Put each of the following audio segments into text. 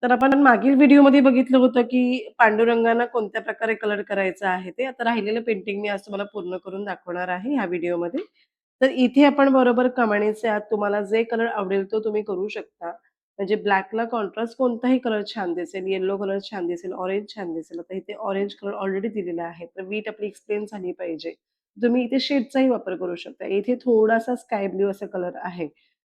तर आपण मागील व्हिडिओमध्ये बघितलं होतं, की पांडुरंगांना कोणत्या प्रकारे कलर करायचा आहे ते. आता राहिलेलं पेंटिंग मी आज तुम्हाला पूर्ण करून दाखवणार आहे ह्या व्हिडिओमध्ये. तर इथे आपण बरोबर कमानीचे आत तुम्हाला जे कलर आवडेल तो तुम्ही करू शकता. म्हणजे ब्लॅकला कॉन्ट्रास्ट कोणताही कलर छान दिसेल, येलो कलर छान दिसेल, ऑरेंज छान दिसेल. आता इथे ऑरेंज कलर ऑलरेडी दिलेला आहे. तर वीट आपली एक्सप्लेन झाली पाहिजे. तुम्ही इथे शेडचाही वापर करू शकता. इथे थोडासा स्काय ब्लू असा कलर आहे.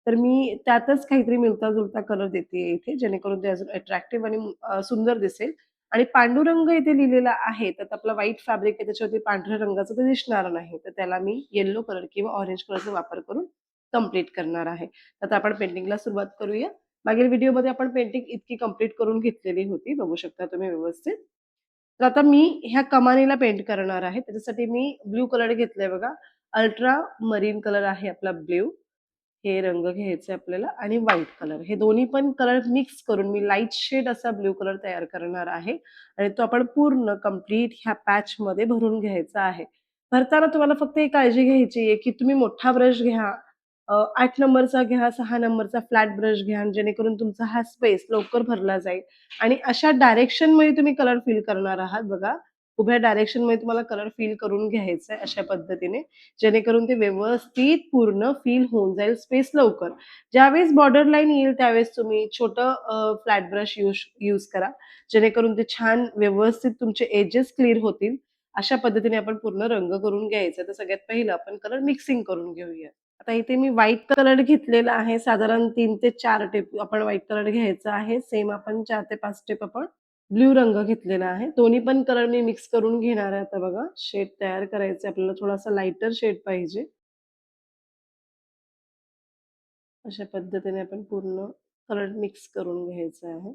तर मी त्यातच काहीतरी मिळता-जुळता कलर देतेय इथे, जेणेकरून ते अजून अट्रॅक्टिव्ह आणि सुंदर दिसेल. आणि पांडुरंग इथे लिहिलेला आहे, तर आपला व्हाईट फॅब्रिक आहे त्याच्यावरती पांढऱ्या रंगाचं ते दिसणार नाही. तर त्याला मी येलो कलर किंवा ऑरेंज कलरचा वापर करून कंप्लीट करणार आहे. आता आपण पेंटिंगला सुरुवात करूया. मागील व्हिडिओमध्ये आपण पेंटिंग इतकी कंप्लीट करून घेतलेली होती. बघू शकता तुम्ही व्यवस्थित. तर आता मी ह्या कमानीला पेंट करणार आहे. त्याच्यासाठी मी ब्लू कलर घेतलाय बघा. अल्ट्रा मरीन कलर आहे आपला ब्लू. हे रंग घ्यायचे आपल्याला आणि व्हाईट कलर. हे दोन्ही पण कलर मिक्स करून मी लाईट शेड असा ब्लू कलर तयार करणार आहे आणि तो आपण पूर्ण कंप्लीट ह्या पॅचमध्ये भरून घ्यायचा आहे. भरताना तुम्हाला फक्त एक काळजी घ्यायची आहे, की तुम्ही मोठा ब्रश घ्या. 8 नंबरचा घ्या, 6 नंबरचा फ्लॅट ब्रश घ्या, जेणेकरून तुमचा हा स्पेस लवकर भरला जाईल आणि अशा डायरेक्शनमध्ये तुम्ही कलर फिल करणार आहात बघा. उभ्या डायरेक्शनमध्ये तुम्हाला कलर फिल करून घ्यायचा आहे अशा पद्धतीने. जेणेकरून ते व्यवस्थित पूर्ण फिल होऊन जाईल स्पेस लवकर. ज्यावेळेस बॉर्डर लाईन येईल त्यावेळेस तुम्ही छोटं फ्लॅट ब्रश यूज करा. जेणेकरून ते छान व्यवस्थित तुमचे एजेस क्लिअर होतील. अशा पद्धतीने आपण पूर्ण रंग करून घ्यायचा. तर सगळ्यात पहिलं आपण कलर मिक्सिंग करून घेऊया. आता इथे मी व्हाईट कलर घेतलेला आहे. साधारण 3 ते 4 टिप आपण व्हाईट कलर घ्यायचा आहे. सेम आपण 4 ते 5 टिप आपण ब्लू रंग घेतलेला आहे. दोन्ही पण कलर मी मिक्स करून घेणार आहे आता बघा. शेड तयार करायचा आपल्याला थोडासा लाइटर शेड पाहिजे. अशा पद्धतीने आपण पूर्ण कलर मिक्स करून घ्यायचा आहे.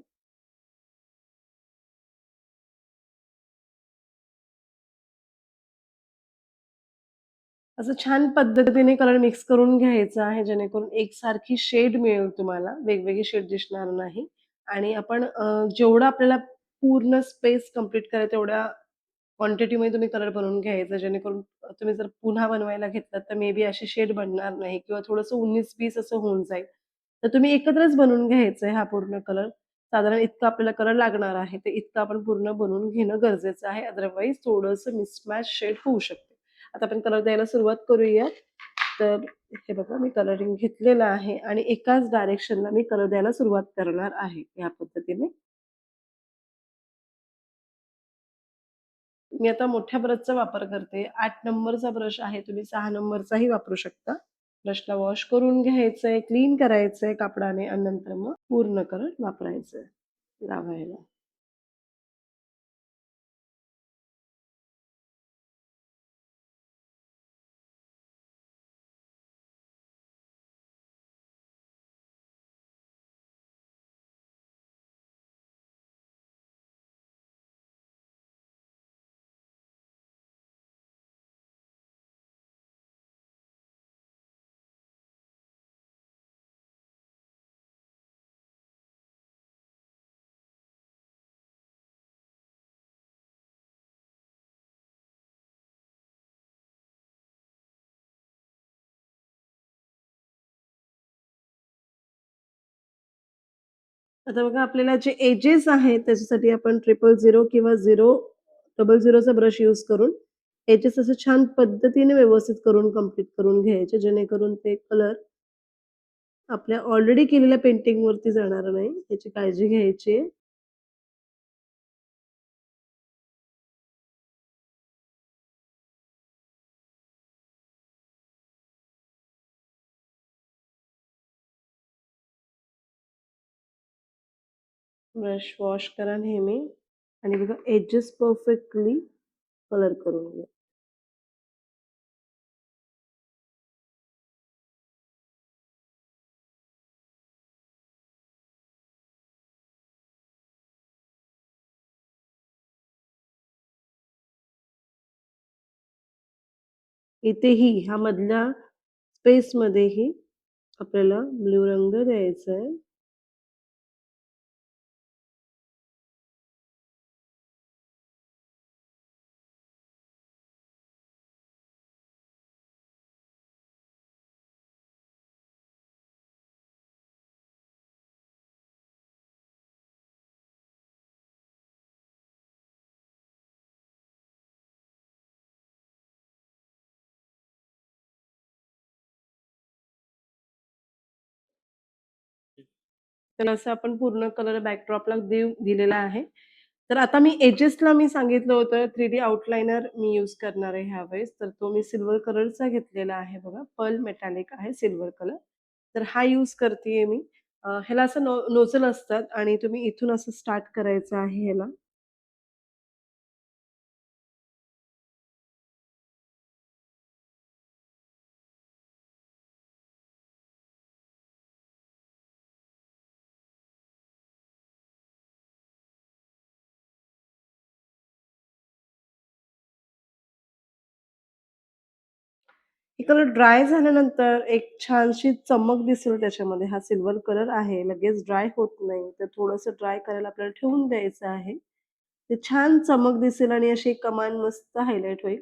असं छान पद्धतीने कलर मिक्स करून घ्यायचा आहे, जेणेकरून एकसारखी शेड मिळेल तुम्हाला. वेगवेगळी शेड दिसणार नाही आणि आपण जेवढं आपल्याला पूर्ण स्पेस कंप्लीट करायचं तेवढ्या क्वांटिटीमध्ये तुम्ही कलर बनवून घ्यायचा. जेणेकरून तुम्ही जर पुन्हा बनवायला घेतलात, तर मे बी अशी शेड बनणार नाही किंवा थोडंसं 19-20 असं होऊन जाईल. तर तुम्ही एकत्रच बनवून घ्यायचा आहे हा पूर्ण कलर. साधारण इतका आपल्याला कलर लागणार आहे. ते इतकं आपण पूर्ण बनवून घेणं गरजेचं आहे. अदरवाईज थोडंसं मिसमॅच शेड होऊ शकते. आता आपण कलर द्यायला सुरुवात करूया. तर हे बघा मी कलरिंग घेतलेलं आहे आणि एकाच डायरेक्शनला मी कलर द्यायला सुरुवात करणार आहे. या पद्धतीने. मी आता मोठ्या ब्रशचा वापर करते. 8 नंबरचा ब्रश आहे. तुम्ही 6 नंबरचाही वापरू शकता. ब्रशला वॉश करून घ्यायचंय, क्लीन करायचंय कापडाने आणि नंतर मग पूर्ण कलर वापरायचंय लावायला. आता बघा आपल्याला जे एजेस आहेत त्याच्यासाठी आपण 000 किंवा 000 चा ब्रश यूज करून एजेस असं छान पद्धतीने व्यवस्थित करून कंप्लीट करून घ्यायचे जेणेकरून ते कलर आपल्या ऑलरेडी केलेल्या पेंटिंगवरती जाणार नाही याची काळजी घ्यायची आहे. ब्रश वॉश करा नेहमी आणि बघा एजेस परफेक्टली कलर करून घ्या. इथेही ह्या मधल्या स्पेसमध्येही आपल्याला ब्लू रंग द्यायचा आहे. तर असं आपण पूर्ण कलर बॅकड्रॉपला दिलेला आहे. तर आता मी सांगितलं होतं 3D आउटलाइनर मी यूज करणार आहे ह्यावेळेस. तर तो मी सिल्व्हर कलरचा घेतलेला आहे बघा. पर्ल मेटॅलिक आहे सिल्व्हर कलर. तर हा यूज करतीये मी. ह्याला असं नोझल असतात आणि तुम्ही इथून असं स्टार्ट करायचं आहे ह्याला. हे कलर ड्राय झाल्यानंतर एक छानशी चमक दिसेल त्याच्यामध्ये. हा सिल्व्हर कलर आहे, लगेच ड्राय होत नाही. तर थोडंसं ड्राय करायला आपल्याला ठेवून द्यायचं आहे. ते छान चमक दिसेल आणि अशी एक कमान मस्त हायलाइट होईल.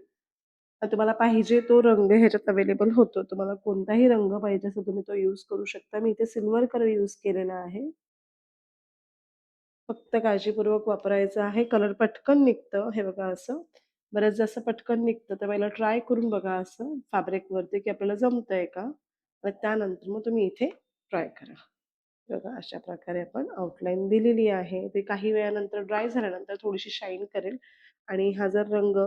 तुम्हाला पाहिजे तो रंग ह्याच्यात अवेलेबल होतो. तुम्हाला कोणताही रंग पाहिजे असेल तुम्ही तो यूज करू शकता. मी इथे सिल्व्हर कलर यूज केलेला आहे. फक्त काळजीपूर्वक वापरायचं आहे. कलर पटकन निघतं. हे बघा असं. बऱ्याचदा असं पटकन निघतं. तर पहिला ट्राय करून बघा असं फॅब्रिकवरती, की आपल्याला जमतंय का? आणि त्यानंतर मग तुम्ही इथे ट्राय करा. बघा अशा प्रकारे आपण आउटलाईन दिलेली आहे. ते काही वेळानंतर ड्राय झाल्यानंतर थोडीशी शाईन करेल आणि हा जर रंग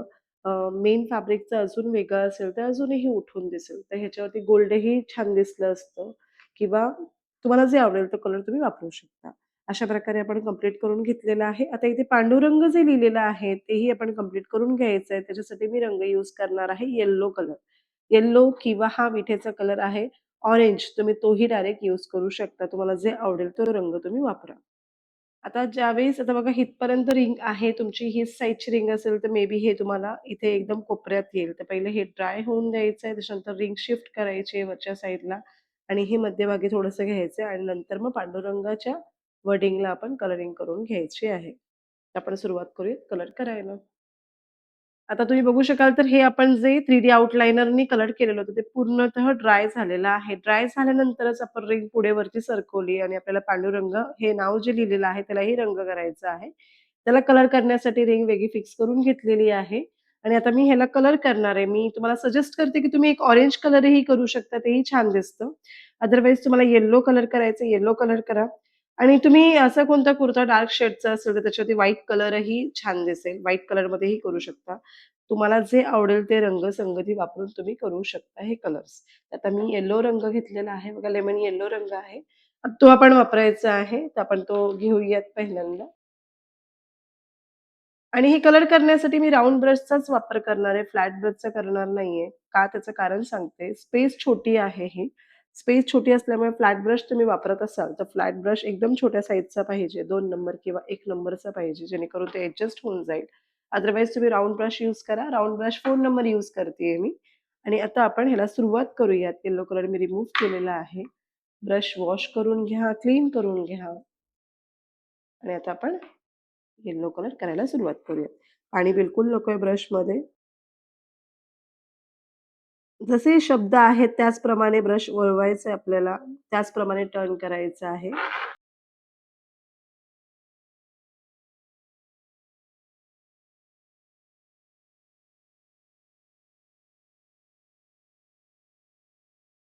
मेन फॅब्रिकचा अजून वेगळा असेल, तर अजूनही उठून दिसेल. तर ह्याच्यावरती गोल्डही छान दिसलं असतं किंवा तुम्हाला जे आवडेल तो कलर तुम्ही वापरू शकता. अशा प्रकारे आपण कंप्लीट करून घेतलेलं आहे. आता इथे पांडुरंग जे लिहिलेलं आहे, तेही आपण कंप्लीट करून घ्यायचं आहे. त्याच्यासाठी मी रंग यूज करणार आहे येलो कलर. येलो किंवा हा विठेचा कलर आहे ऑरेंज. तुम्ही तोही डायरेक्ट यूज करू शकता. तुम्हाला जे आवडेल तो रंग तुम्ही वापरा. आता ज्यावेळेस आता बघा इथपर्यंत रिंग आहे तुमची हीच साइडची रिंग असेल, तर मे बी हे तुम्हाला इथे एकदम कोपऱ्यात येईल. तर पहिले हे ड्राय होऊन द्यायचं आहे. त्याच्यानंतर रिंग शिफ्ट करायची आहे वरच्या साइडला आणि हे मध्यभागी थोडंसं घ्यायचं आहे आणि नंतर मग पांडुरंगाच्या वर्डिंगला आपण कलरिंग करून घ्यायची आहे. तर आपण सुरुवात करूयात कलर करायला. आता तुम्ही बघू शकाल तर हे आपण जे 3D आउटलाइनरनी कलर केलेलं होतं ते पूर्णतः ड्राय झालेलं आहे. ड्राय झाल्यानंतरच आपण रिंग पुढे वरती सरकवली आणि आपल्याला पांडुरंग हे नाव जे लिहिलेलं आहे त्यालाही रंग करायचा आहे. त्याला कलर करण्यासाठी रिंग वेगळी फिक्स करून घेतलेली आहे आणि आता मी ह्याला कलर करणार आहे. मी तुम्हाला सजेस्ट करते की तुम्ही एक ऑरेंज कलरही करू शकता तेही छान दिसतं. अदरवाईज तुम्हाला येलो कलर करायचा येलो कलर करा आणि तुम्ही असा कोणता कुर्ता डार्क शेडचा असेल तर त्याच्यावरती व्हाईट कलरही छान दिसेल. व्हाईट कलरमध्येही करू शकता. तुम्हाला जे आवडेल ते रंगसंगती वापरून तुम्ही करू शकता हे कलर्स. आता मी येलो रंग घेतलेला आहे बघा लेमन येलो रंग आहे. तो आपण वापरायचा आहे. तर आपण तो घेऊयात पहिल्यांदा. आणि हे कलर करण्यासाठी मी राउंड ब्रशचाच वापर करणार आहे. फ्लॅट ब्रशचा करणार नाहीये. का त्याचं कारण सांगते. स्पेस छोटी आहे ही. स्पेस छोटी असल्यामुळे फ्लॅट ब्रश तुम्ही वापरत असाल, तर फ्लॅट ब्रश एकदम छोट्या साइजचा पाहिजे. 2 नंबर किंवा 1 नंबरचा पाहिजे, जेणेकरून ते ॲडजस्ट होऊन जाईल. अदरवाईज तुम्ही राउंड ब्रश यूज करा. राउंड ब्रश 4 नंबर यूज करतीये मी. आणि आता आपण ह्याला सुरुवात करूयात. येलो कलर मी रिमूव्ह केलेला आहे. ब्रश वॉश करून घ्या, क्लीन करून घ्या आणि आता आपण येलो कलर करायला सुरुवात करूया. पाणी बिलकुल नकोय ब्रशमध्ये. जसे शब्द आहेत त्याचप्रमाणे ब्रश वळवायचा आहे आपल्याला. त्याचप्रमाणे टर्न करायचं आहे.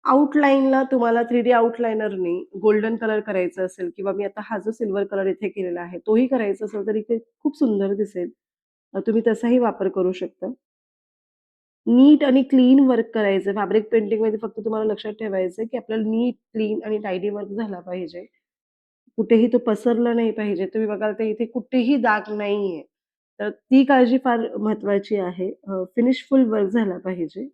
आउटलाईनला तुम्हाला 3D आउटलाइनरनी गोल्डन कलर करायचा असेल किंवा मी आता हा जो सिल्व्हर कलर इथे केलेला आहे, तोही करायचा असेल तर इथे खूप सुंदर दिसेल. तुम्ही तसाही वापर करू शकता. नीट आणि क्लीन वर्क करायचं. फॅब्रिक पेंटिंगमध्ये फक्त तुम्हाला लक्षात ठेवायचं आहे, की आपल्याला नीट, क्लीन आणि टायडी वर्क झाला पाहिजे. कुठेही तो पसरला नाही पाहिजे. तुम्ही बघाल तर इथे कुठेही डाग नाहीये. तर ती काळजी फार महत्त्वाची आहे. फिनिश फुल वर्क झाला पाहिजे.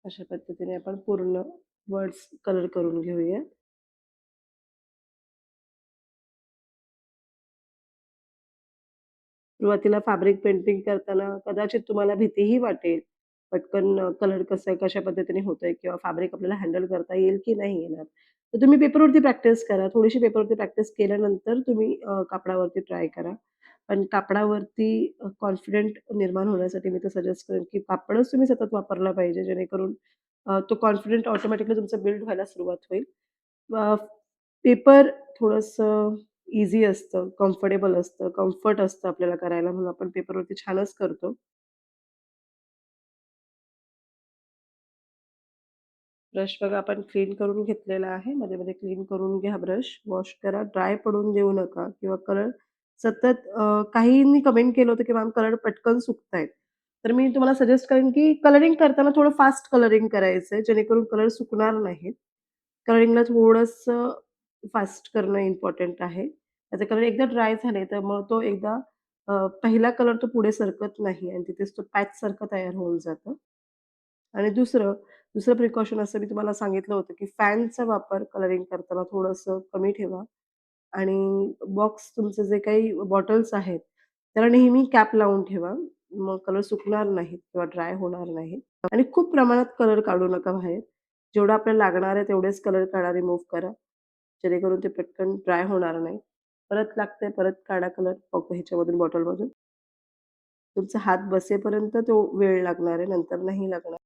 अशा पद्धतीने आपण पूर्ण वर्ड्स कलर करून घेऊया. सुरुवातीला फॅब्रिक पेंटिंग करताना कदाचित तुम्हाला भीतीही वाटेल. पटकन कलर कशा पद्धतीने होतोय किंवा फॅब्रिक आपल्याला हँडल करता येईल की नाही येणार. तर तुम्ही पेपरवरती प्रॅक्टिस करा. थोडीशी पेपरवरती प्रॅक्टिस केल्यानंतर तुम्ही कापडावरती ट्राय करा. पण कापडावरती कॉन्फिडंट निर्माण होण्यासाठी मी तर सजेस्ट करेन, की कापडच तुम्ही सतत वापरला पाहिजे जेणेकरून तो कॉन्फिडंट ऑटोमॅटिकली तुमचा बिल्ड व्हायला सुरुवात होईल. अ, पेपर थोडंसं ईझी असतं, कम्फर्टेबल असतं, कम्फर्ट असतं आपल्याला करायला म्हणून आपण पेपरवरती छानच करतो. ब्रश बघा आपण क्लीन करून घेतलेला आहे. मध्ये-मध्ये क्लीन करून घ्या ब्रश. वॉश करा. ड्राय पडून देऊ नका किंवा कलर सतत काहींनी कमेंट केलं होतं, की मॅम कलर पटकन सुकतायत. तर मी तुम्हाला सजेस्ट करेन, की कलरिंग करताना थोडं फास्ट कलरिंग करायचंय, जेणेकरून कलर सुकणार नाहीत. कलरिंगला थोडंसं फास्ट करणं इम्पोर्टंट आहे. त्याचे कलर एकदा ड्राय झाले, तर मग तो एकदा पहिला कलर तो पुढे सरकत नाही आणि तिथेच तो पॅचसारखं तयार होऊन जातं. आणि दुसरं प्रिकॉशन असं मी तुम्हाला सांगितलं होतं, की फॅनचा वापर कलरिंग करताना थोडंसं कमी ठेवा आणि बॉक्स तुमचे जे काही बॉटल्स आहेत, त्याला नेहमी कॅप लावून ठेवा. मग कलर सुकणार नाहीत किंवा ड्राय होणार नाहीत. आणि खूप प्रमाणात कलर काढू नका बाहेर. जेवढं आपल्याला लागणार आहे तेवढेच कलर काढा, रिमूव्ह करा. जेणेकरून ते पटकन ड्राय होणार नाही. परत लागतंय, परत काढा कलर ह्याच्यामधून बॉटलमधून. तुमचा हात बसेपर्यंत तो वेळ लागणार आहे, नंतर नाही लागणार.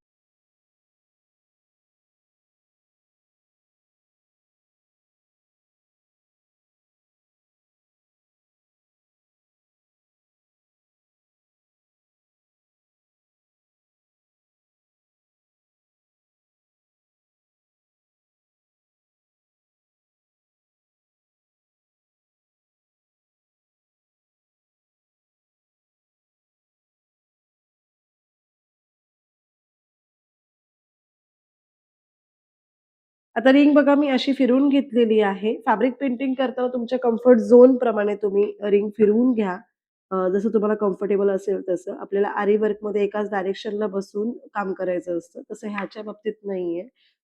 आता रिंग बघा मी अशी फिरवून घेतलेली आहे. फॅब्रिक पेंटिंग करताना तुमच्या कम्फर्ट झोनप्रमाणे तुम्ही रिंग फिरवून घ्या. जसं तुम्हाला कम्फर्टेबल असेल तसं. आपल्याला आरी वर्कमध्ये एकाच डायरेक्शनला बसून काम करायचं असतं. तसं ह्याच्या बाबतीत नाहीये.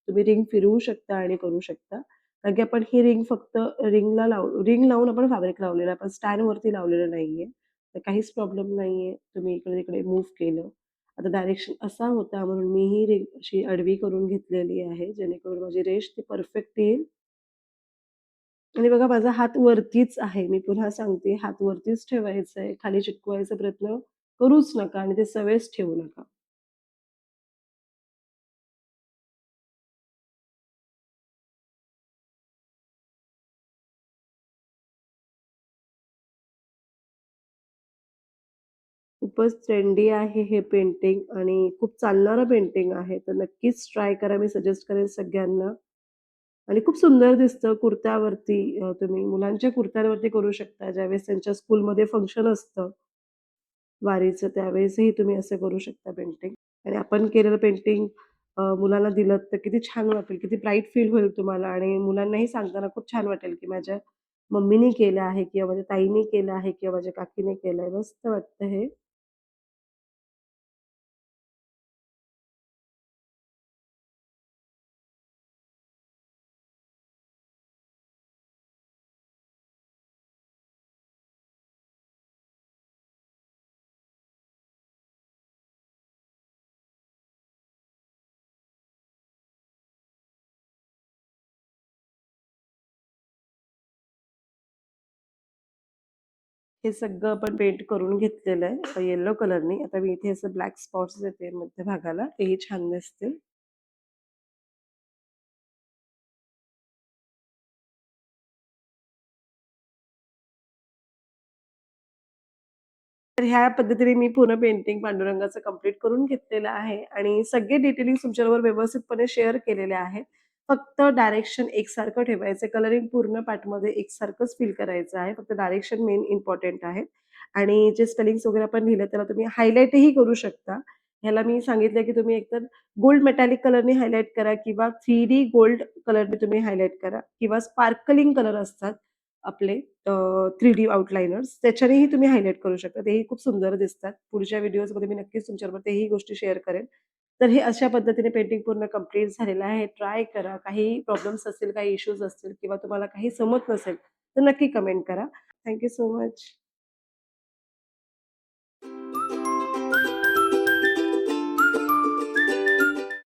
तुम्ही रिंग फिरवू शकता आणि करू शकता. कारण की आपण ही रिंग फक्त रिंग लावून आपण फॅब्रिक लावलेलं आहे. आपण स्टँडवरती लावलेलं नाहीये. तर काहीच प्रॉब्लेम नाहीये. तुम्ही इकडे-तिकडे मूव्ह केलं. आता डायरेक्शन असा होता म्हणून मी ही रिंग अशी आडवी करून घेतलेली आहे, जेणेकरून माझी रेष ती परफेक्ट येईल आणि बघा माझा हात वरतीच आहे. मी पुन्हा सांगते हात वरतीच ठेवायचा आहे. खाली चिटकवायचा प्रयत्न करूच नका आणि ते सवयच ठेवू नका. खूपच ट्रेंडी आहे हे पेंटिंग आणि खूप चालणारं पेंटिंग आहे. तर नक्कीच ट्राय करा. मी सजेस्ट करेन सगळ्यांना आणि खूप सुंदर दिसतं कुर्त्यावरती. तुम्ही मुलांच्या कुर्त्यांवरती करू शकता. ज्यावेळेस त्यांच्या स्कूलमध्ये फंक्शन असतं वारीचं, त्यावेळेसही तुम्ही असं करू शकता पेंटिंग. आणि आपण केलेलं पेंटिंग मुलांना दिलत तर किती छान वाटेल, किती प्राईड फील होईल तुम्हाला आणि मुलांनाही सांगताना खूप छान वाटेल, की माझ्या मम्मीने केलं आहे किंवा माझ्या ताईने केलं आहे किंवा माझ्या काकीने केलं आहे. मस्त वाटतं हे. हे सगळं आपण पेंट करून घेतलेलं आहे येलो कलरनी. आता मी इथे असं ब्लॅक स्पॉट्स देते मध्यभागाला, तेही छान दिसतील. तर ह्या पद्धतीने मी पूर्ण पेंटिंग पांडुरंगाचं कंप्लीट करून घेतलेलं आहे आणि सगळे डिटेलिंग तुमच्याबरोबर व्यवस्थितपणे शेअर केलेले आहेत. फक्त डायरेक्शन एकसारखं ठेवायचं कलरिंग पूर्ण पार्टमध्ये एकसारखंच फील करायचं आहे. फक्त डायरेक्शन मेन इम्पोर्टंट आहे आणि जे स्पेलिंग्स वगैरे आपण लिहिलं त्याला तुम्ही हायलाइटही करू शकता. ह्याला मी सांगितलं की तुम्ही एकतर गोल्ड मेटॅलिक कलरने हायलाइट करा किंवा 3D गोल्ड कलरने तुम्ही हायलाइट करा किंवा स्पार्कलिंग कलर असतात आपले 3D आउटलाइनर्स त्याच्यानेही तुम्ही हायलाइट करू शकता. तेही खूप सुंदर दिसतात. पुढच्या व्हिडिओजमध्ये मी नक्कीच तुमच्याबरोबर तेही गोष्टी शेअर करेन. तर हे अशा पद्धतीने पेंटिंग पूर्ण कंप्लीट झालेलं आहे. ट्राय करा. काही प्रॉब्लेम्स असतील, काही इश्यूज असतील किंवा तुम्हाला काही समजत नसेल, तर नक्की कमेंट करा. Thank so much.